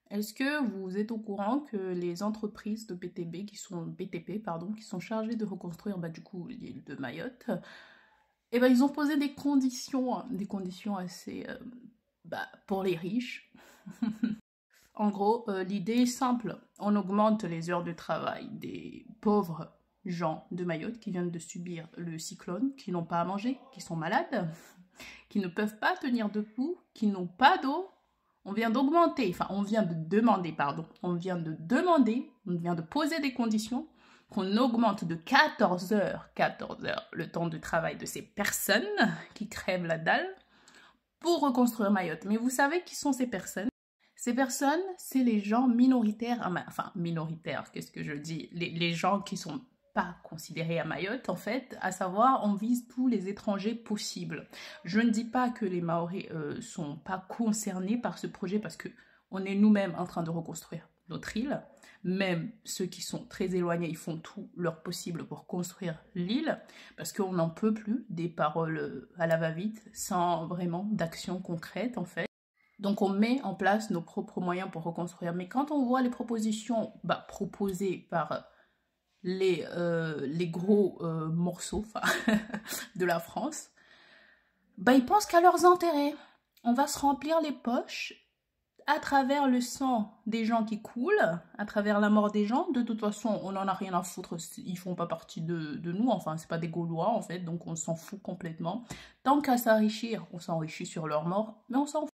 Est-ce que vous êtes au courant que les entreprises de BTP, pardon, qui sont chargées de reconstruire du coup l'île de Mayotte, ils ont posé des conditions assez pour les riches. En gros, l'idée est simple. On augmente les heures de travail des pauvres gens de Mayotte qui viennent de subir le cyclone, qui n'ont pas à manger, qui sont malades, qui ne peuvent pas tenir debout, qui n'ont pas d'eau. On vient de demander, on vient de poser des conditions qu'on augmente de 14 heures, le temps de travail de ces personnes qui crèvent la dalle pour reconstruire Mayotte. Mais vous savez qui sont ces personnes? Ces personnes, c'est les gens minoritaires, minoritaires, qu'est-ce que je dis? Les gens qui sont pas considérés à Mayotte, en fait, à savoir, on vise tous les étrangers possibles. Je ne dis pas que les Mahorais sont pas concernés par ce projet parce que on est nous-mêmes en train de reconstruire notre île. Même ceux qui sont très éloignés, ils font tout leur possible pour construire l'île parce qu'on n'en peut plus des paroles à la va-vite sans vraiment d'action concrète, en fait. Donc on met en place nos propres moyens pour reconstruire. Mais quand on voit les propositions proposées par les gros morceaux de la France, ils pensent qu'à leurs intérêts. On va se remplir les poches à travers le sang des gens qui coulent, à travers la mort des gens. De toute façon, on n'en a rien à foutre, ils font pas partie de nous, enfin, c'est pas des Gaulois, en fait, donc on s'en fout complètement. Tant qu'à s'enrichir, on s'enrichit sur leur mort, mais on s'en fout.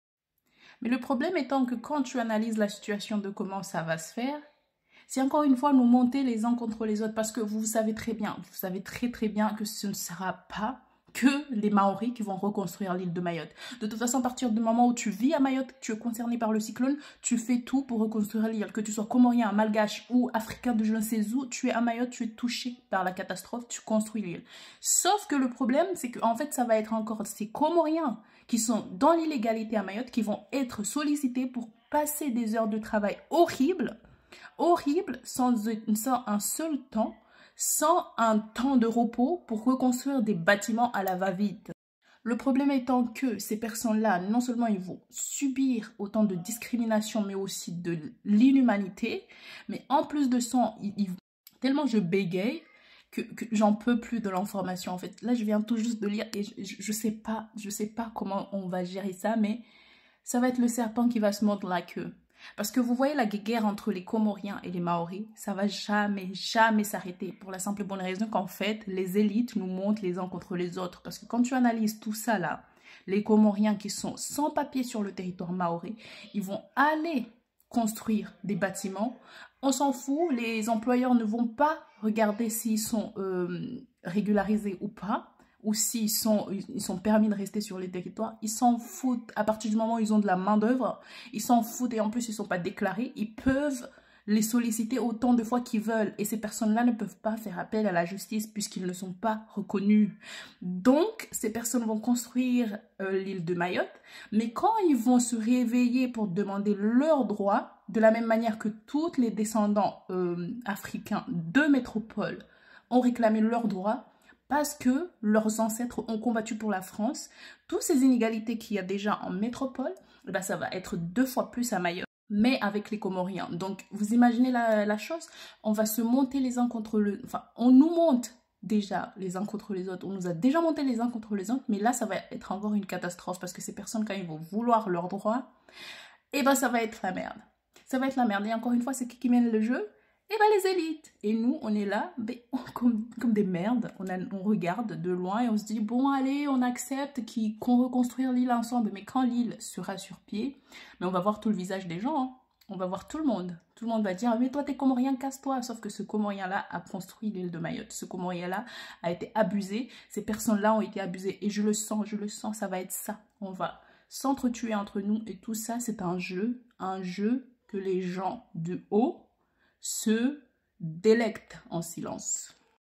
Mais le problème étant que quand tu analyses la situation de comment ça va se faire, c'est encore une fois nous monter les uns contre les autres parce que vous savez très bien que ce ne sera pas que les Maoris qui vont reconstruire l'île de Mayotte. De toute façon, à partir du moment où tu vis à Mayotte, tu es concerné par le cyclone, tu fais tout pour reconstruire l'île. Que tu sois comorien, malgache ou africain de je ne sais où, tu es à Mayotte, tu es touché par la catastrophe, tu construis l'île. Sauf que le problème, c'est qu'en fait, ça va être encore ces comoriens qui sont dans l'illégalité à Mayotte, qui vont être sollicités pour passer des heures de travail horribles, sans un seul temps, sans un temps de repos pour reconstruire des bâtiments à la va-vite. Le problème étant que ces personnes-là, non seulement ils vont subir autant de discrimination, mais aussi de l'inhumanité, mais en plus de ça, tellement je bégaye que j'en peux plus de l'information. En fait, là, je viens tout juste de lire et je sais pas comment on va gérer ça, mais ça va être le serpent qui va se mordre la queue. Parce que vous voyez la guerre entre les Comoriens et les Maoris, ça va jamais s'arrêter. Pour la simple et bonne raison qu'en fait, les élites nous montent les uns contre les autres. Parce que quand tu analyses tout ça là, les Comoriens qui sont sans papier sur le territoire maori, ils vont aller construire des bâtiments. On s'en fout, les employeurs ne vont pas regarder s'ils sont régularisés ou pas, ou s'ils sont permis de rester sur les territoires. Ils s'en foutent. À partir du moment où ils ont de la main d'œuvre, ils s'en foutent et en plus ils ne sont pas déclarés. Ils peuvent les solliciter autant de fois qu'ils veulent et ces personnes-là ne peuvent pas faire appel à la justice puisqu'ils ne sont pas reconnus. Donc, ces personnes vont construire l'île de Mayotte, mais quand ils vont se réveiller pour demander leurs droits, de la même manière que tous les descendants africains de métropole ont réclamé leurs droits, parce que leurs ancêtres ont combattu pour la France, toutes ces inégalités qu'il y a déjà en métropole, ça va être 2 fois plus à Mayotte, mais avec les Comoriens. Donc, vous imaginez la chose? On va se monter les uns contre les... Enfin, on nous monte déjà les uns contre les autres. On nous a déjà monté les uns contre les autres, mais là, ça va être encore une catastrophe parce que ces personnes, quand ils vont vouloir leurs droits, ça va être la merde. Ça va être la merde. Et encore une fois, c'est qui mène le jeu? Les élites. Et nous, on est là, comme des merdes. On regarde de loin et on se dit, bon, allez, on accepte qu'on reconstruire l'île ensemble. Mais quand l'île sera sur pied, on va voir tout le visage des gens. Hein. On va voir tout le monde. Tout le monde va dire, mais toi, t'es comorien, casse-toi. Sauf que ce comorien-là a construit l'île de Mayotte. Ce comorien-là a été abusé. Ces personnes-là ont été abusées. Et je le sens, ça va être ça. On va s'entretuer entre nous. Et tout ça, c'est un jeu que les gens du haut se délectent en silence.